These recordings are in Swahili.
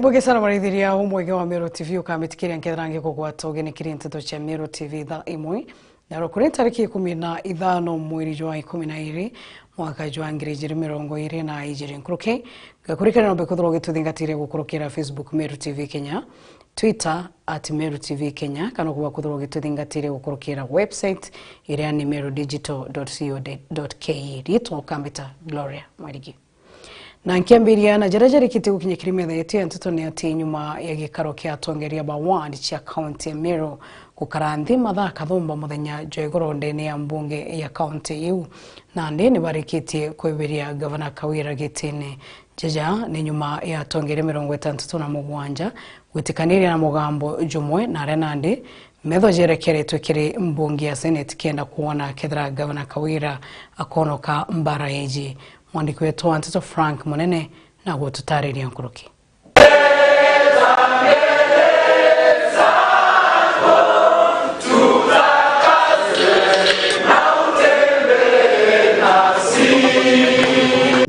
Mwege sana marithiria umwege wa MERU TV ukamitikiria nkethange kugwata ugeni kiri nteto cia MERU TV tha imwe na kuri tariki 15 mweri wa 12 mwaka wa 2022 nkuruke gakurikana no bekothoro gituthingatire gukurukira Facebook MERU TV Kenya, Twitter @MERU TV Kenya, kana kuba kuthoro gituthingatire gukurukira website iria ni merudigital.co.ke rito kambita Gloria Marigi. Na nkiambiria na jarajari kiti gukinyikira metha yetu ntuto ni ati nyuma ya gikaro kia atongeria ba ward cia county ya MERU gukaranthi mathaa kathumba muthenya joigoro ndene ya mbunge ya county iu na ndene barikitie kweberia governor Kawira gitine jaja ni nyuma ya atongeria 67 gwitikaniria na mugambo jumwe na renande metho jerekeretwe kiri mbunge ya senate kenda kuona kethra governor Kawira akonoka mbara yeji. Mwandiki wetu Anteto Frank Munene na gututariria nkuruki.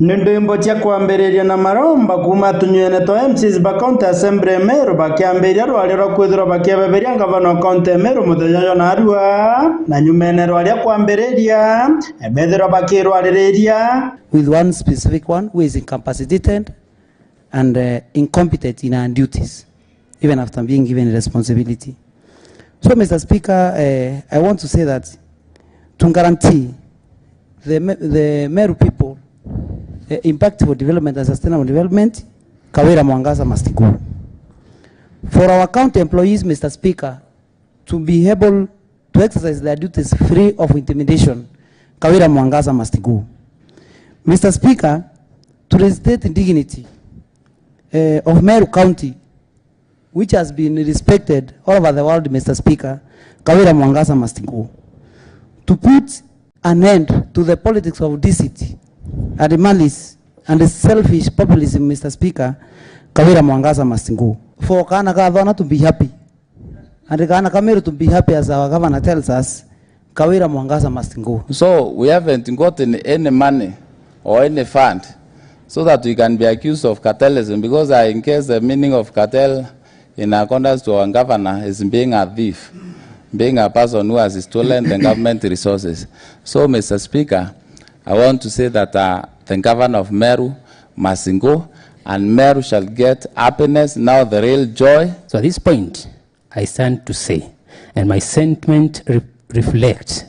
Nindimbo cia kwambiriria na maromba kuma tunywene to MCs ba county assembly MERU bakiambiria rwari rwa kwithira bakiabeberia gavana county MERU muthenya na arua na nyumene rwari kwambiriria ebethira bakirwariria with one specific one who is incapacitated and incompetent in our duties even after being given a responsibility. So Mr. Speaker, I want to say that to guarantee the MERU people impactful development and sustainable development, Kawira Mwangaza must go. For our county employees, Mr. Speaker, to be able to exercise their duties free of intimidation, Kawira Mwangaza must go. Mr. Speaker, to restate the dignity of MERU County, which has been respected all over the world, Mr. Speaker, Kawira Mwangaza must go. To put an end to the politics of deceit and the malice and the selfish populism, Mr. Speaker, Kawira Mwangaza must go. For Kana Gavana to be happy, and Kana Kameru to be happy as our governor tells us, Kawira Mwangaza must go. So we haven't gotten any money or any fund so that we can be accused of cartelism, because in case the meaning of cartel in accordance to our governor is being a thief, being a person who has stolen the government resources. So, Mr. Speaker, I want to say that the governor of MERU must go, and MERU shall get happiness, now the real joy. So at this point, I stand to say, and my sentiment reflects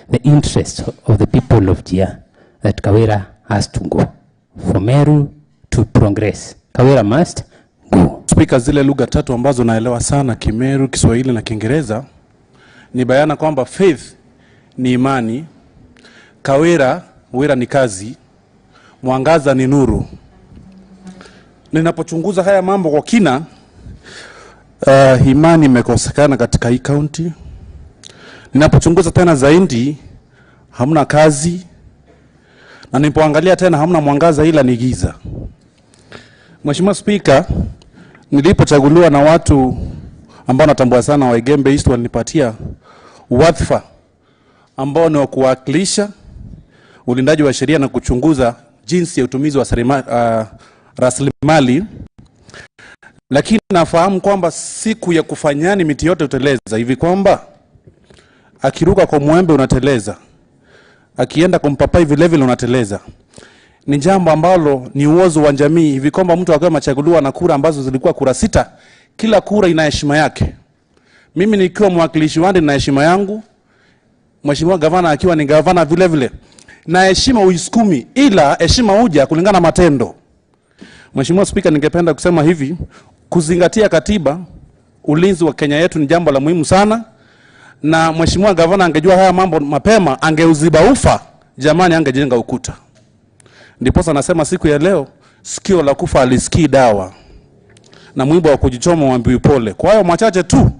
the interest of the people of Jia, that Kawira has to go. For MERU to progress, Kawira must go. Speaker, zile lugha tatu ambazo naelewa sana, Kimeru, Kiswahili na Kiingereza, ni bayana kwamba faith ni imani, Kawira ni kazi, Mwangaza ni nuru. Ninapochunguza haya mambo kwa kina, imani imekosekana katika hii county. Ninapochunguza tena zaidi, hamna kazi, na nilipoangalia tena hamna mwangaza, ila ni giza. Mheshimiwa Speaker, nilipochaguliwa na watu ambao natambua sana wa Igembe East, walinipatia wadhifa ambao ni wa kuwakilisha ulindaji wa sheria na kuchunguza jinsi ya utumizi wa rasilimali. Lakini nafahamu kwamba siku ya kufanyani miti yote uteleza, hivi kwamba akiruka kwa mwembe unateleza, akienda kwa mpapai vile vile unateleza. Ni jambo ambalo ni uozo wa jamii, hivi kwamba mtu akiwa machaguliwa na kura ambazo zilikuwa kura 6, kila kura ina heshima yake. Mimi nikiwa mwakilishi wandi na heshima yangu, Mheshimiwa gavana akiwa ni gavana vile vile na heshima uiskumi, ila heshima huja kulingana matendo. Mheshimiwa Speaker, ningependa kusema hivi, kuzingatia katiba, ulinzi wa Kenya yetu ni jambo la muhimu sana, na Mheshimiwa gavana angejua haya mambo mapema, angeuziba ufa, jamani angejenga ukuta. Ndiposa nasema siku ya leo, sikio la kufa alisikii dawa, na mwimbo wa kujichoma waambiwi pole. Kwa hiyo machache tu,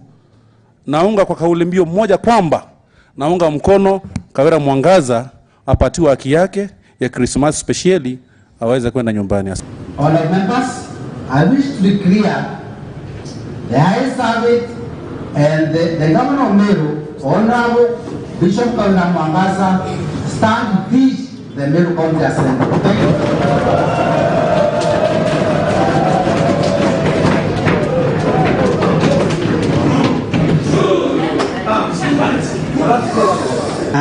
naunga kwa kauli mbiu mmoja kwamba naunga mkono Kawira Mwangaza apatiwa haki yake ya Christmas specially, aweze kwenda nyumbani. All members, I wish to be clear, the high service and the governor of MERU, Honorable Bishop Kawira Mwangaza, stand to teach the MERU County Assembly. Thank you.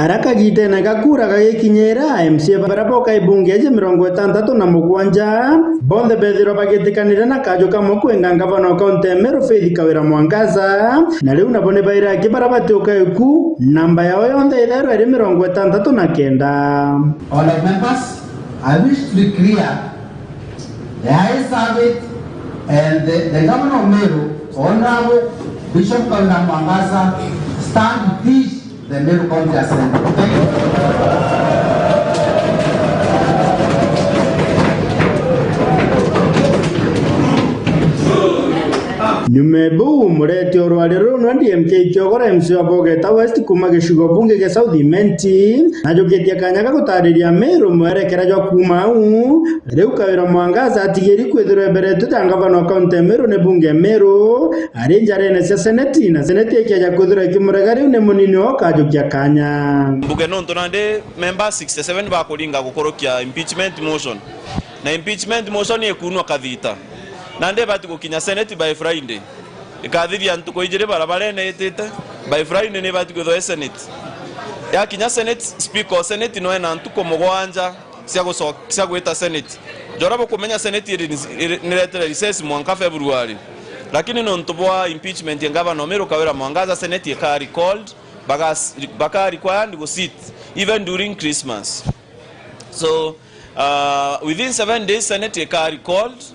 araka gitene gakura gagikinyira MC baraboka ibungeje 67 bonde bethiro bagitikanire na kajo kamwe kwenga ngavana kaunti Meru Faith Kawira Mwangaza na riu nabone baira kibarabatuka iku namba yao yonde ithero iri 69. All members, I wish to be clear the highest service and the governor of Meru, Honorable Bishop Kawira Mwangaza, stand to teach the Meru County Assembly. Thank you. Nyumebu mureti orwari runo DMK Kyogora MC wa Bogeta West kuma gishugo bunge ge South Menti najugetia kanya gutariria Meru mwerekera jo kuma riu Kawira Mwangaza atigeri kwithirwe mbere tutangavana kaunti Meru ne bunge Meru ari njarene cia seneti na seneti ekya kwithirwa ikimurega riu ne munini o kajukia kanya bunge no ntonande member 67 bakuringa gukorokia impeachment motion na impeachment motion yekunwa kathita nande bati gukinya senate by Friday ikathithia ntuko ijire barabara ne yetete by Friday ne bati gutho senate ya kinya senate speaker senate no ena ntuko mugwanja cia gwita senate jorabo kumenya senate niretere recess mwanka February lakini no ntubwa impeachment ya governor Meru Kawira Mwangaza senate ka recalled baka required go sit even during Christmas. So within 7 days senate ka recalled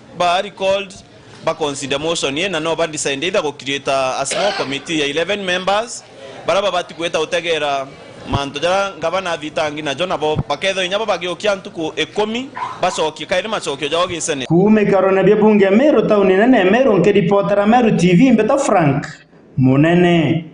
ba consider motion ye na no ba decide either go create a small committee ya 11 members baraba bati kweta utegera manto jara ngabana thitangi na jona bo baketho inyabo bagiokia ntuku 10 bacoki kaire macokio jawo gisene kume karona bya bunge Meru tauni nene Meru nke reporter Meru TV mbeta Frank Munene.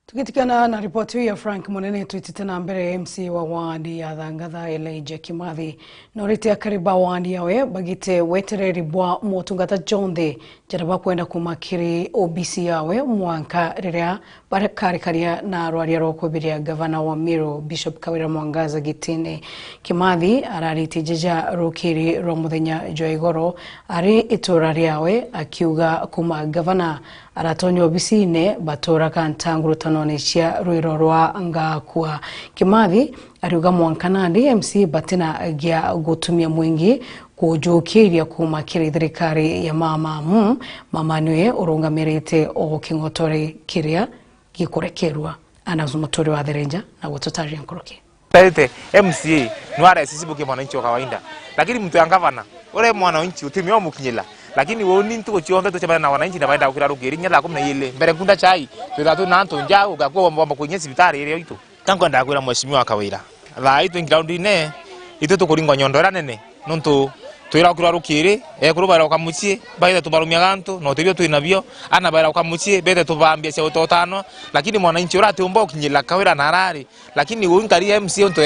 Tukitikana na ripoti ya Frank Munene tuititena mbere MC wa wadi ya Thangatha Elijah Kimathi norite akariba wadi yawe bagite wetereri bwa motungata jonde jaraba kwenda kumakiri OBC yawe mwanka riria barakarikaria na rwaria rokubiria gavana wa Meru Bishop Kawira Mwangaza gitine Kimathi ararite jeja rukiri rwa muthenya joigoro ari itura riawe akiuga kuma gavana aratonyo OBC-ine batora kantanguru tanone cia rwiro rwa ngakua Kimathi ariuga mwankanandi MC batina gia gutumia mwingi kujukiria kumakiri thirikari ya mama niwe urungamirite o kingotore kiria gikurekerwa anazumotori wa therenja na gututaria nkoroke Tete MCA nwara sisibuke mwananchi wa kawaida lakini mtu ya gavana ule mwananchi utimio mukinyela lakini woni ntuko chionde tuchebana na wananchi na baida ukira rukiri nyala kumna yele mbere kunda chai tutatu na nto njao gakwa bomba kwenye sibitari ile itu tango ndakwira mheshimiwa wa Kawira la itu ground ine itu tukuringo nyondora nene nonto twira ukira rukiri kuruba ukamuchie baida tubarumia ganto no tebyo twinabyo ana baida ukamuchie bede tubambia cha utotano lakini mwananchi urate umba ukinyela Kawira narari lakini unkari MCA nto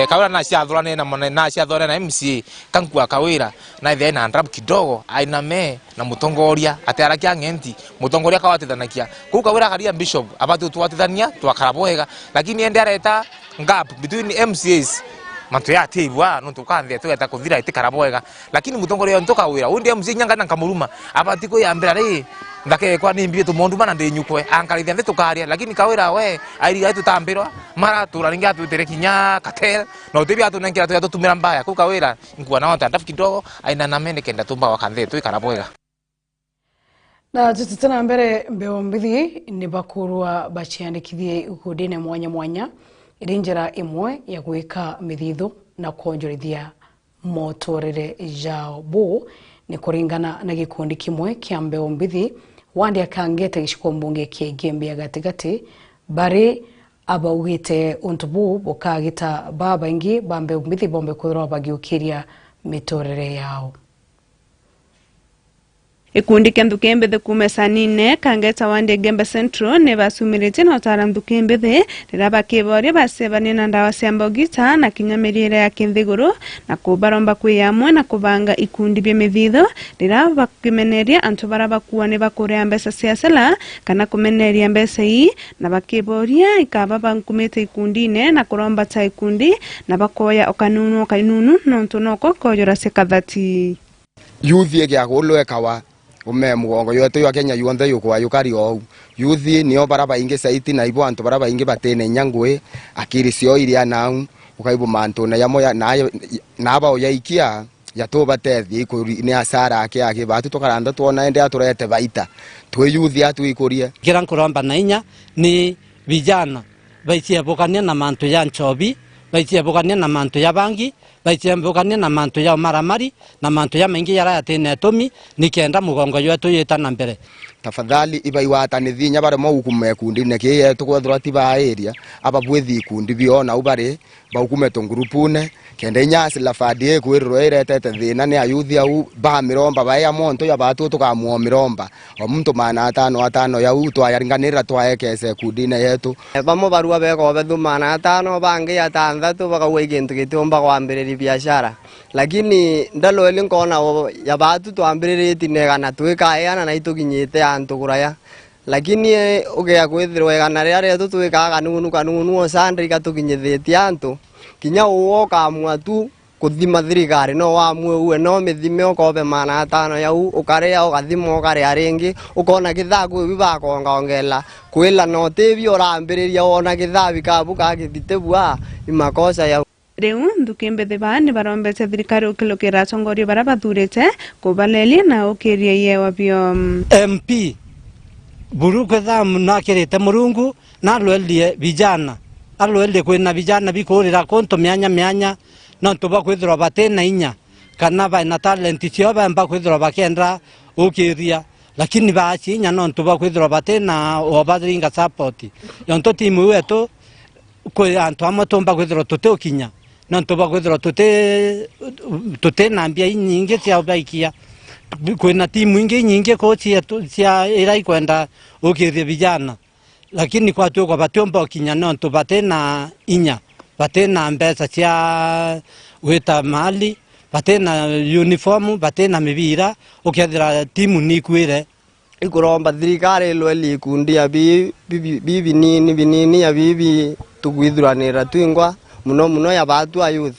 Kawira na shathorane na mwana na shathorane na MCA kankua Kawira na thia na ndrap kidogo ainame na mutongoria atarakia ngenti mutongoria kawatithanakia ku Kawira karia bishop abatu tuwatithania twakaraboega lakini ende areta gap between MCAs mantu ya tibwa no tukandhe tweta kuthira itikaraboega lakini mutongoria ntoka wira undi MC nyanga na kamuruma abatiko yambira ri ndake kwa nimbi tumondu mana ndenyukwe ankalithia ndetukaria lakini Kawira we airiga tutambirwa mara turaringa tutere kinya katel no tibia tunengira tutumira mbaya ku Kawira ngua na wanta ndafu kidogo aina na mene kenda tumba wakandhe twikaraboega na tutitana mbere mbeo mbithi ni bakurwa bachiandikithie ukudine mwanya irinjira imwe ya gwika mithitho na kuonjorithia motorere jao bo ni kuringana na gikundi kimwe kia mbeo mbithi wandi akangete gishiko mbunge kiegembia gatigati bari abaugite untubu bukagita baba ingi bambe mbithi bombe kuthirwa bagiukiria mitorere yao Ikundi kia Ndukembethe kume sanine kangeta wande Gembe Central ne basumirite na utara Ndukembethe rira bakibori basebane na ndawa cia mbogita na kinyamirire ya kinthiguru na kubaromba kwiyamwe na kubanga ikundi bya mithitho rira bakimeneria antu bara bakuwa ne bakurea mbesa cia sala kana kumeneria mbesa hii na bakiboria ikaba bankumite ikundine na kuromba ta ikundi na bakoya okanunu no ntunoko kojora sekathati youth ye ya golo ekawa ume mugongo yote yo Kenya yuonde yukwa yukari o yuthi nio baraba inge saiti na ibo antu baraba inge batene nyangwe akiri cio iria nau ukaibo mantu na yamo na aba oyaikia yatoba tethi ko ni asara ake batu tokaranda tuona ende aturete baita twe yuthi atu ikoria kiran kuramba na inya ni vijana baitia bokania na mantu ya nchobi baitia bokania na mantu ya bangi baitia bokania na mantu ya maramari na mantu ya mengi yara atene tomi nikenda mugongo yetu yetana mbere tafadhali iba iwatani thinya bare mo ukume kundi ne kiye tukwethra tiba area aba bwethi kundi biona ubare ba ukume to grupune kende nyasi la fadie kwirro iretete thina ne ayuthi au ba miromba ba ya monto ya batu tukamuo miromba o muntu mana atano ya uto ayaringanira twaekese kundi ne yetu bamo barua beko bethu mana atano bangi atanthatu bakawe kintu gitumba kwambiriri biashara lakini ndalo eli nkona ya batu twambiriri tinegana twikaeana na itukinyite antu kuraya lakini ugeya kwithirwa egana ria twikaga kanunu osandri katukinyithetie antu kinya uoka mwatu kuthima thirikari no wamwe uwe no mithime ukobe mana atano yau ukaria ugathima ukaria ringi ukona kithagu bibakonga ongela kwila no tebi orambiriria ona kithabi kabu kagithitebua imakosa ya Riu ndukembethe bani barombete thirikari ukilukira atongoria bara bathurite kubalelia na ukiria yewa bio MP buruke thamu nakirite murungu na lwelie vijana alwele kwina vijana bikurira konto myanya no tuba kwithira batena inya kana ba na talent cio ba kwithira bakenda ukiria lakini baachi inya no tuba kwithira batena obadringa support yonto timu wetu ko antu amatomba kwithira tutokinya no tuba kwithira tute nambia nyingi cia baikia kwina timu nyingi kochi cia irai kwenda ukiria vijana lakini kwa tuko batomba kinya no tubatena inya batena mbesa cia weta mali batena uniform batena mibira ukethira timu ni kwire ikuromba thirikari lweli kundia bibi nini ya bibi tugwithuranira twingwa muno ya batu ayuth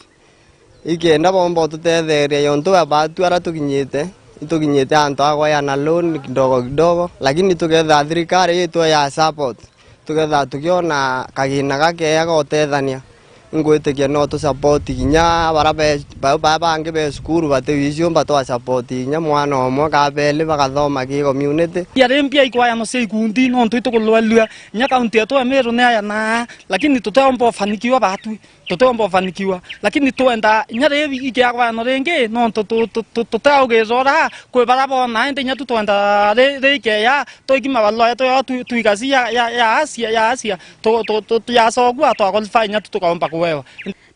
ikenda bombo tutetheria yonto ya batu ara tukinyite anto agoya na loan kidogo lakini tugetha thirikari yetu ya support tugetha tukiona kagina gake gotethania ngwitikia no tu support kinya bara bangi be skuru bate visio bato support nya mwana omwe kabele bagathoma ki community yarempia ikwaya no sei kundi no ntu tukulwelwa nya kaunti yetu ya Meru ne yana lakini tutombo fanikiwa batu tutombo fanikiwa lakini tuenda nya rebi ikiagwa no renge no tutaugerora kwe barabona ende nya tuenda reke ya toikima baloya to tuigasi ya Asia to ya sogwa to qualify nya tukaomba wewe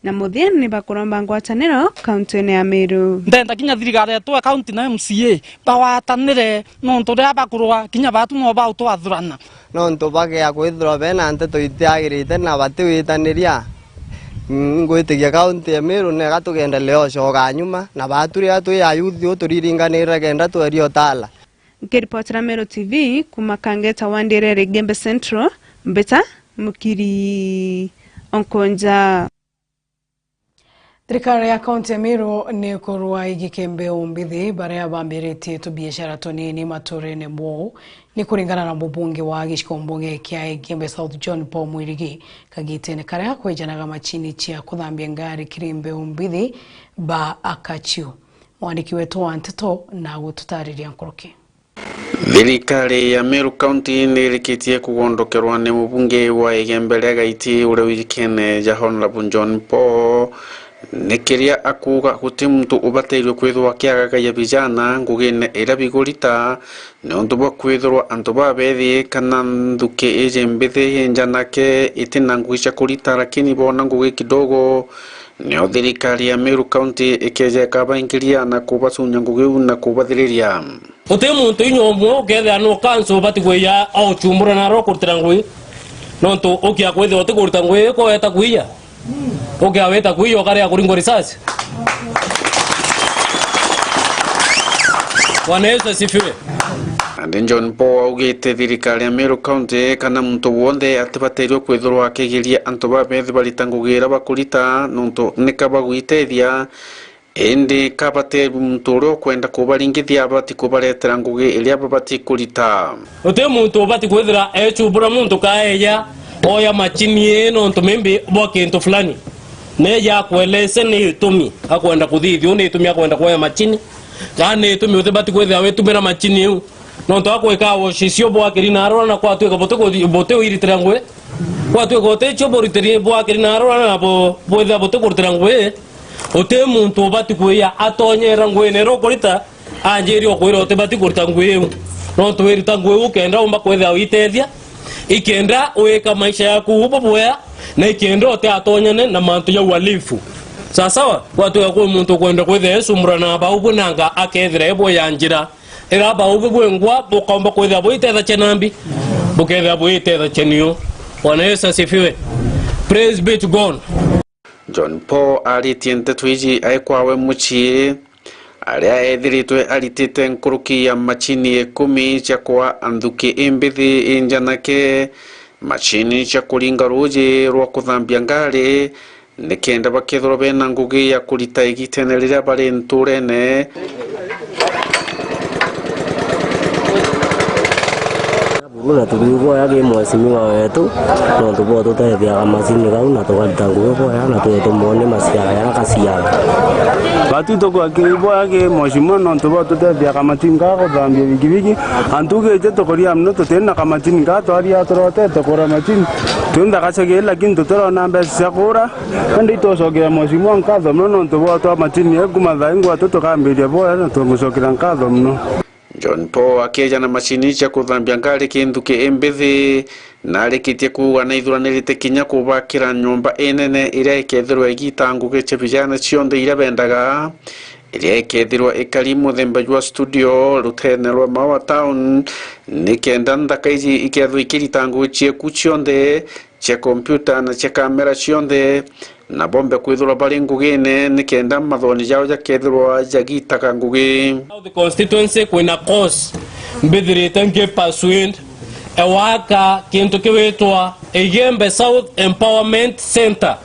na muthien ni bakuromba ngwataniro kaunti ya Meru ndenda kinya thirikari yetu kaunti na MCA bawatanire no nturia bakurwa kinya batu no ba utwathurana no ntubage ya kwithura bena ante tuitiagirite na batiwitaniria ngwitigia kaunti ya Meru ne gatugenda leo coga nyuma na baturi atu ya youth uturiringanira kenda twerio tala Kiripotera Meru TV kuma Kangeta Wanderere Gembe Central Mbeta Mukiri Onkonja. Thirikari ya kaunti ya Meru ni kurwa igikembe umbithi baria bambirite tu biashara tonini maturene mo ni kuringana na mbunge wa gishiko mbunge kia Gembe South John Paul Mwirigi kagitene karia kwijanaga machini chia kuthambia ngari kirimbe umbithi ba akachiu mwandiki wetu wa Nteto na gututariria nkoroke. Thirikari ya Meru County nirikitie kugondokerwa ni mbunge wa Igembere gaiti ure wikene ja Honorable John Paul nikiria akuga guti muntu ubateirwe kwithwa kiagaga ya vijana ngugine ira bigurita nondu bwa kwithwa antu babethi kana nduke ejembethi njanake itina nguisha kurita lakini bona ngugi kidogo neo thirikari ya Meru County ikeje kabaingiria na kubasunya ngugi na kubathiriria uti muntu inyomwe ukethia no kanso batigweya au chumbura na ro kurtira ngui nontu ukia kwithwa utigurita ngui ko eta kuiya ukia weta kuiya kare kuringo risasi Bwana Yesu asifiwe. Ande John Paul augite thirikari ya Meru County kana muntu wonde atibateirwe kwithurwa akigiria antu babethi balitangugira bakurita nontu nikabagwitethia indi kabate mtoro kwenda kubaringithia abati kubaretera ngugi iria abati kurita ote muntu obati kwethira echubura muntu kaeya oya machini eno ntumembe bwakintu fulani neja kwelese ni itumi akwenda kuthithio ni itumi akwenda kuoya machini kana itumi ote bati kwethira wetumira machini yu nonto akweka woshisio bwakiri na arora na kwatweka bote oiritira ngwe kwatweka ote choboritiri bwakiri na arora na bwetha bote kurutira ngwe ote muntu obati kweya atonyera ngwe nero kurita anjeri okwira ote bati kurita ngwe nonto werita ngwe ukenda umba kwetha uitethia ikenda weka maisha yaku ubobwea na ikenda ote atonyane na mantu ya uhalifu sawa kwatweka kwa muntu kwenda kwetha esumura na baubu nanga akethira ebo yanjira era baubu bwengwa bukomba kwetha boitetha chenambi buketha boitetha chenio wanaweza sifiwe. Praise be to God. John Paul aritiente twiji aikwawe muchie aria ethiritwe aritite nkuruki ya machini 10 cia kwa anthuki imbithi injanake machini cia kuringa ruji rwa kuthambia ngari nikenda bakethoro bena ngugi ya kurita igitene riria bari nturene na tulivo yake mwesimiwa wetu no tubo tutethia machini kau na tukarita ngugi boya na tutumone masiara ya kasiara batu to kwa kibo yake mwesimiwa no tubo tutethia machini ka kuthambia bigibigi antuge je tokoria mno tutena machini ka twari atorote tokora machini tunda kachage lakini tutoro namba cia kura ndi tosogera mwesimiwa nkatho mno no tubo to machini ekumathaingwa tutokambiria boya na tungusokira nkatho mno. John Paul akeja na machini cia kuthambia ngari kinduki imbithi na arikitie kuga na ithuranirite kinya kubakira nyumba enene iria ikethirwa igitanguke cia vijana cionthe iria bendaga iria ikethirwa ikari muthemba jwa studio rutene rwa Mawa Town nikenda ndakaiji ikethirwa ikiritanguke cieku cionthe cia kompyuta na cia kamera cionthe na bombe kwithura bari ngugine nikenda mathoni jao jakethirwa jagitaka ngugi. The constituency kwina cause mbithirite nge pursued ewaka kintu kiwetwa Igembe South Empowerment Center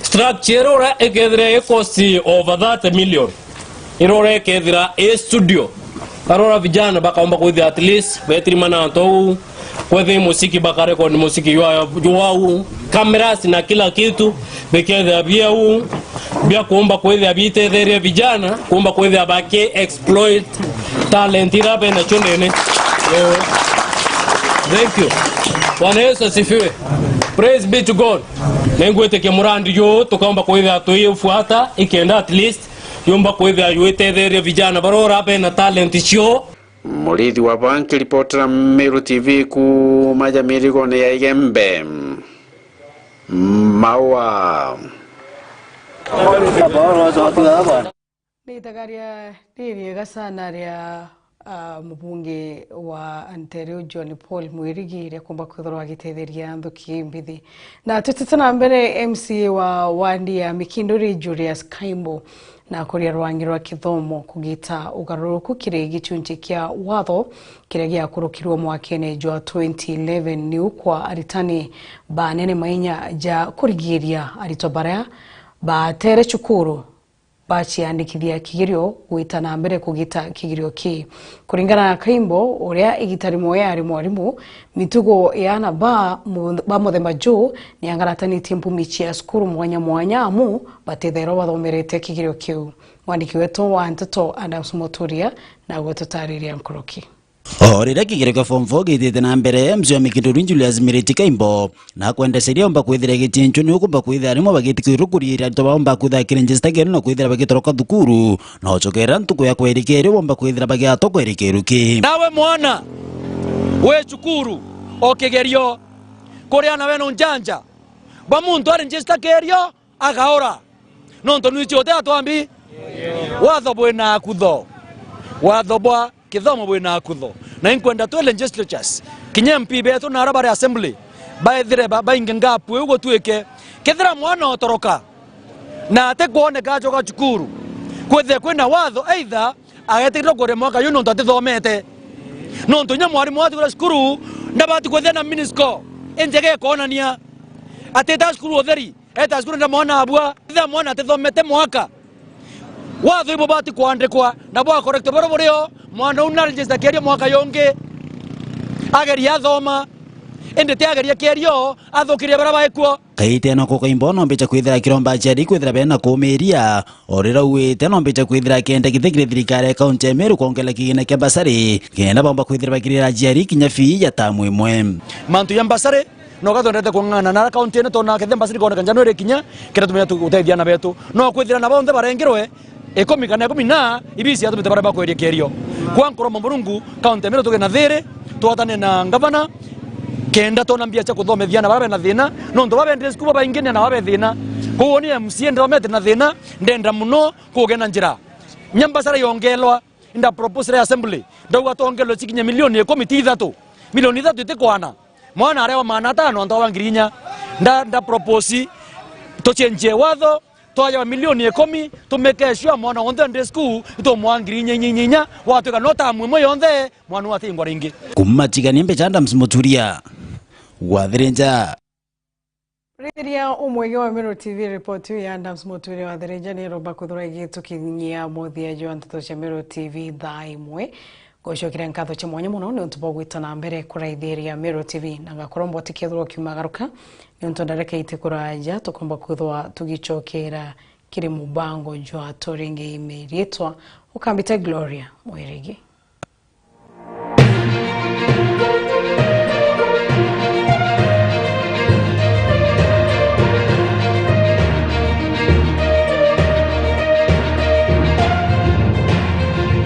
structure ora ekethira cost over 30 million irora ekethira studio arora vijana bakaomba kwithia at least betrimana anto kwethe musiki bakare kwa ni musiki wao cameras na kila kitu bekethia biau bia kuomba kwethia bitetheria vijana kuomba kwethia bake exploit talent ira bena chondene. Thank you. Bwana Yesu asifiwe. Praise be to God. Nengwete ke murandi yo tukaomba kwethia tuifuata ikenda at least yomba kwethia yuetetheria vijana barora bena talent cio. Murithi wa banki reporter MERU TV ku majamiri gone ya Igembe Mawa Nitagaria riega sana ria mbunge wa Ontario John Paul Mwirigi kumba kwithorwa gitetheria nthuki mbithi na tutitana mbere MCA wa wandi ya Mikindori Julius Kaimbo na kuria rwangi rwa kithomo kugita ugaruruku kire gichunji kia watho kire gia kurukirwo mwakene jwa 2011 ni ukwa aritani banene mainya ja kurigiria aritobaria ba tere chukuru bachiandikithia kigirio gwitana mbere kugita kigirio ki kuringana na Kaimbo uria igitari moya ari mwarimu mitugo yana ba muthemba jo ni angaratanĩtie mpumi cia skuru mwanya amu batethero bathomerete kigirio kiu mwandiki wetu wa Nteto Adams Moturia na gututariria nkoroki. Orira kigereka form 4 githite na mbere MC wa Mikindori Julius Kaimbo na kwenda seria omba kwithira gitincho ni ukumba kwithira arimo bagiti kwirukurira to baomba kwithira kirenjista gero no kwithira bagitoroka thukuru na ochokera ntuko ya kwerikero bomba kwithira bagiato kwerikeruki nawe mwana we chukuru okigerio kuria nawe no njanja ba muntu arenjista kerio agaora nonto nichote atwambi watho bwena kutho watho bwa kithomo bwena kutho na inkwenda to legislatures kinye MP betu na arabare assembly baithire baingenga pwe ugo tuike kithira mwana otoroka na te kuone gajo ga chukuru kwethe kwena watho either agetiro gore mwaka yuno ntatithomete nonto nya mwarimu watu wa skuru ndabati kwethe na minisco enjege konania ateta skuru otheri eta skuru nda mwana abua itha mwana atithomete mwaka watho ibo bati kuandikwa na bwa correct boro borio mwana unarejista kerio mwaka yonge ageria thoma ende te ageria kerio athukiria bara baekwo kaite no kokaimbo no mbecha kwithira kiromba chari kwithira bena kumiria orira uite no mbecha kwithira kende githikire thirikari kaunti ya Meru kuongela kigina kia basari kenda bomba kwithira bakirira jari kinya fee ya tamu imwe mantu ya basari no gathondete kung'ana na kaunti ene tona kethe basari kona January kinya kira tumya tuteithia na betu no kwithira na bonthe barengirwe ekomika na ekomina ibisi atumite bara bakweria kerio kwa nkoro Murungu kaunti ya Meru tugena thiri twatane na ngavana kenda tona mbia cha kuthomethia na babe na thina no ndo babe ndire skuba baingine na babe thina kuoni MC ndo mete na thina ndenda muno kugena njira nyambasara yongelwa inda proposal assembly ndo atongelo chikinya milioni 13 milioni 3 itekwana mwana arewa mana 5 ndo wangirinya nda propose to change watho toya milioni 10 tumeke sure mwana onthe ndire school to mwangirinya nyinya watuka nota mwemo yonthe mwana wathingwa ringi kumatiga nimbe chanda msimoturia Wadhirenja Riria umwege wa MERU TV report ya Adams Moturi Wadhirenja ni roba kuthura gitu kinyia mothia jo antoto cha MERU TV thaimwe goshokira nkatho cha mwanya muno ni untubo gwitana mbere kuraithiria MERU TV na gakorombo tikithurwo kiumagaruka ni untu ndareka itikuraja tukomba kuthwa tugichokera kiri mubango jo atoringe imeritwa ukambita Gloria Mwirigi